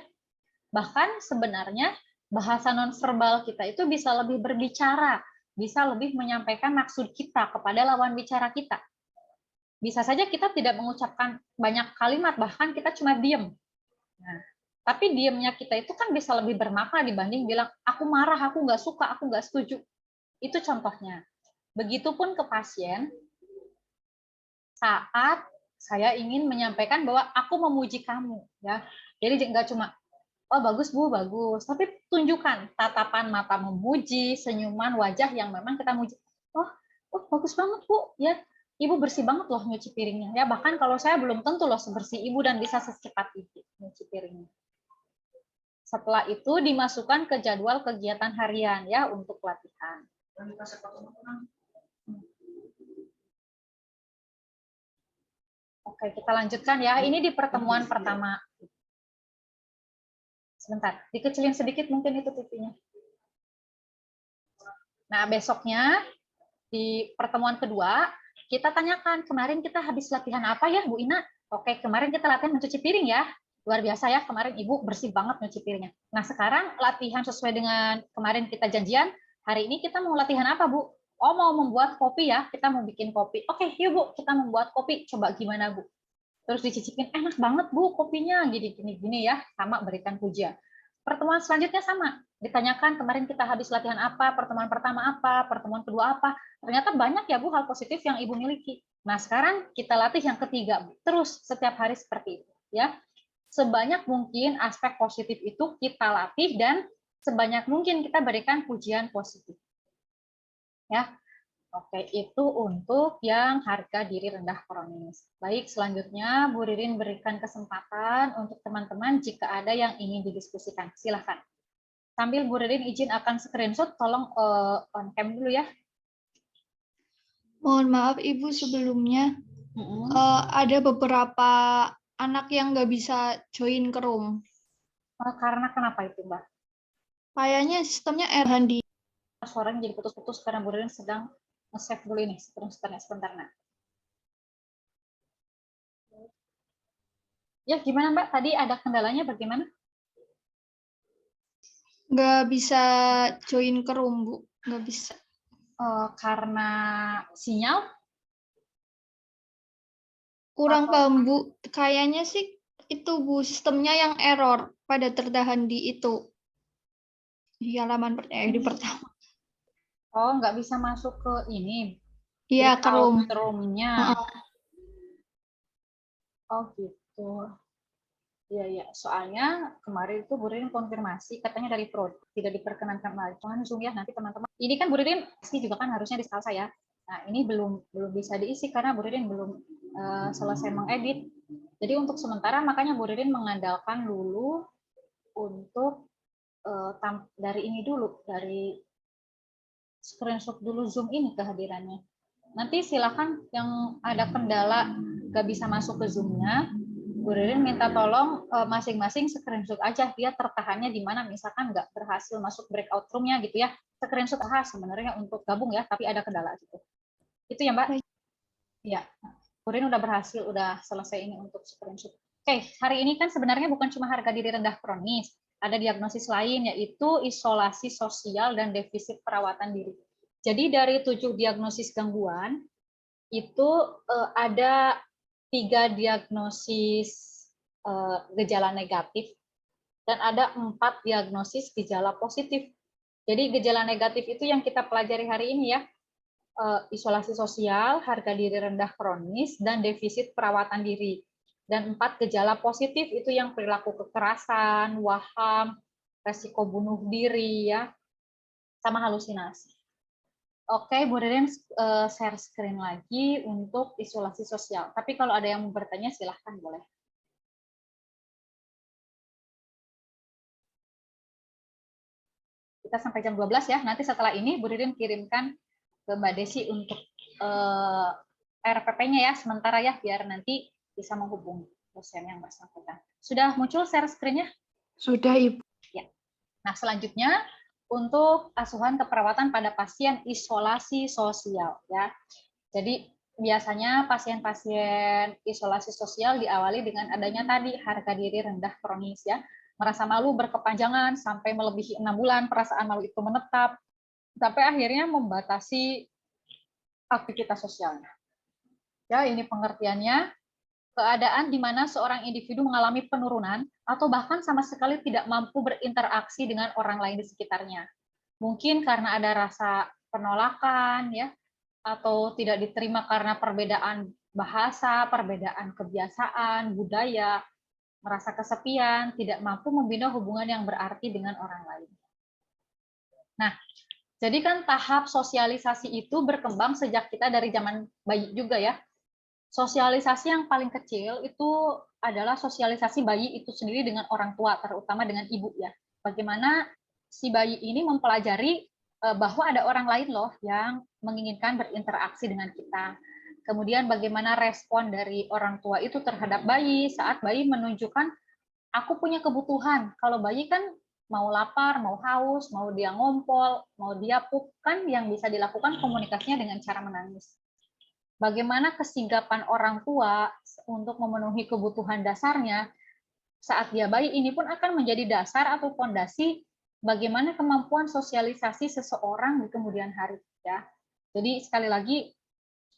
Bahkan sebenarnya bahasa nonverbal kita itu bisa lebih berbicara, bisa lebih menyampaikan maksud kita kepada lawan bicara kita. Bisa saja kita tidak mengucapkan banyak kalimat, bahkan kita cuma diem. Nah, tapi diemnya kita itu kan bisa lebih bermakna dibanding bilang, aku marah, aku nggak suka, aku nggak setuju. Itu contohnya. Begitupun ke pasien, saat saya ingin menyampaikan bahwa aku memuji kamu. Ya. Jadi nggak cuma, oh bagus Bu, bagus. Tapi tunjukkan tatapan mata memuji, senyuman wajah yang memang kita muji. Oh, bagus banget Bu. Ya, Ibu bersih banget loh nyuci piringnya. Ya, bahkan kalau saya belum tentu loh sebersih Ibu dan bisa secepat itu nyuci piringnya. Setelah itu dimasukkan ke jadwal kegiatan harian ya untuk latihan. Oke, kita lanjutkan ya. Ini di pertemuan pertama. Sebentar, dikecilin sedikit mungkin itu TV-nya. Nah, besoknya di pertemuan kedua, kita tanyakan, kemarin kita habis latihan apa ya, Bu Ina? Oke, kemarin kita latihan mencuci piring ya. Luar biasa ya, kemarin Ibu bersih banget nyuci piringnya. Nah, sekarang latihan sesuai dengan kemarin kita janjian, hari ini kita mau latihan apa, Bu? Oh, mau membuat kopi ya, kita mau bikin kopi. Oke, yuk Bu, kita membuat kopi. Coba gimana, Bu? Terus dicicipin, enak banget Bu kopinya, gini ya, sama berikan pujian. Pertemuan selanjutnya sama, ditanyakan kemarin kita habis latihan apa, pertemuan pertama apa, pertemuan kedua apa, ternyata banyak ya Bu hal positif yang Ibu miliki. Nah sekarang kita latih yang ketiga Bu, terus setiap hari seperti itu ya. Sebanyak mungkin aspek positif itu kita latih dan sebanyak mungkin kita berikan pujian positif. Ya, oke, itu untuk yang harga diri rendah kronis. Baik, selanjutnya Bu Ririn berikan kesempatan untuk teman-teman jika ada yang ingin didiskusikan. Silahkan. Sambil Bu Ririn izin akan screenshot, tolong on cam dulu ya. Mohon maaf Ibu sebelumnya, ada beberapa anak yang nggak bisa join ke room. Karena kenapa itu Mbak? Kayaknya sistemnya error di. Suaranya jadi putus-putus karena Bu Ririn sedang nge-save dulu ini. Sebentar. Nah. Ya, gimana Mbak? Tadi ada kendalanya bagaimana? Nggak bisa join ke room, Bu. Nggak bisa. Karena sinyal? Kurang paham, Bu. Kayaknya sih itu, Bu. Sistemnya yang error pada tertahan di itu. Di halaman di pertama. Oh, nggak bisa masuk ke ini? Iya, ke room. Room-nya. Oh, gitu. Iya, soalnya kemarin itu Bu Ririn konfirmasi, katanya dari Pro, tidak diperkenankan lagi. Cuman Zoom ya, nanti teman-teman. Ini kan Bu Ririn pasti juga kan harusnya di skala saya. Nah, ini belum bisa diisi karena Bu Ririn belum selesai mengedit. Jadi untuk sementara makanya Bu Ririn mengandalkan dulu untuk dari ini dulu, dari screenshot dulu Zoom ini kehadirannya. Nanti silakan yang ada kendala nggak bisa masuk ke Zoom-nya, Bu Ririn minta tolong masing-masing screenshot aja dia tertahannya di mana, misalkan nggak berhasil masuk breakout room-nya gitu ya, screenshot sebenarnya untuk gabung ya, tapi ada kendala gitu. Itu ya Mbak? Iya, Bu Ririn udah berhasil, udah selesai ini untuk screenshot. Oke, hari ini kan sebenarnya bukan cuma harga diri rendah kronis, ada diagnosis lain yaitu isolasi sosial dan defisit perawatan diri. Jadi dari 7 diagnosis gangguan, itu ada 3 diagnosis gejala negatif dan ada 4 diagnosis gejala positif. Jadi gejala negatif itu yang kita pelajari hari ini ya, isolasi sosial, harga diri rendah kronis, dan defisit perawatan diri. Dan 4 gejala positif itu yang perilaku kekerasan, waham, resiko bunuh diri ya, sama halusinasi. Oke, Bu Ririn share screen lagi untuk isolasi sosial. Tapi kalau ada yang mau bertanya, silahkan boleh. Kita sampai jam 12 ya. Nanti setelah ini Bu Ririn kirimkan ke Mbak Desi untuk RPP-nya ya, sementara ya, biar nanti bisa menghubungi dosen yang bersangkutan. Sudah muncul share screen-nya? Sudah, Ibu. Ya. Nah, selanjutnya untuk asuhan keperawatan pada pasien isolasi sosial ya. Jadi biasanya pasien-pasien isolasi sosial diawali dengan adanya tadi harga diri rendah kronis ya, merasa malu berkepanjangan sampai melebihi 6 bulan, perasaan malu itu menetap sampai akhirnya membatasi aktivitas sosialnya. Ya, ini pengertiannya. Keadaan di mana seorang individu mengalami penurunan atau bahkan sama sekali tidak mampu berinteraksi dengan orang lain di sekitarnya. Mungkin karena ada rasa penolakan ya, atau tidak diterima karena perbedaan bahasa, perbedaan kebiasaan, budaya, merasa kesepian, tidak mampu membina hubungan yang berarti dengan orang lain. Nah, jadi kan tahap sosialisasi itu berkembang sejak kita dari zaman bayi juga ya. Sosialisasi yang paling kecil itu adalah sosialisasi bayi itu sendiri dengan orang tua, terutama dengan ibu ya. Bagaimana si bayi ini mempelajari bahwa ada orang lain loh yang menginginkan berinteraksi dengan kita. Kemudian bagaimana respon dari orang tua itu terhadap bayi saat bayi menunjukkan aku punya kebutuhan. Kalau bayi kan mau lapar, mau haus, mau dia ngompol, mau dia pup, kan yang bisa dilakukan komunikasinya dengan cara menangis. Bagaimana kesigapan orang tua untuk memenuhi kebutuhan dasarnya saat dia bayi ini pun akan menjadi dasar atau fondasi bagaimana kemampuan sosialisasi seseorang di kemudian hari ya. Jadi sekali lagi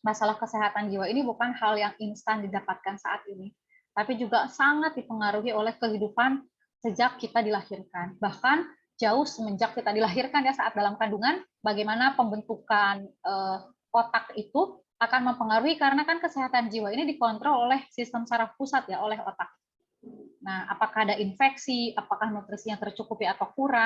masalah kesehatan jiwa ini bukan hal yang instan didapatkan saat ini, tapi juga sangat dipengaruhi oleh kehidupan sejak kita dilahirkan. Bahkan jauh semenjak kita dilahirkan ya, saat dalam kandungan, bagaimana pembentukan otak itu akan mempengaruhi karena kan kesehatan jiwa ini dikontrol oleh sistem saraf pusat ya, oleh otak. Nah, apakah ada infeksi, apakah nutrisinya tercukupi atau kurang,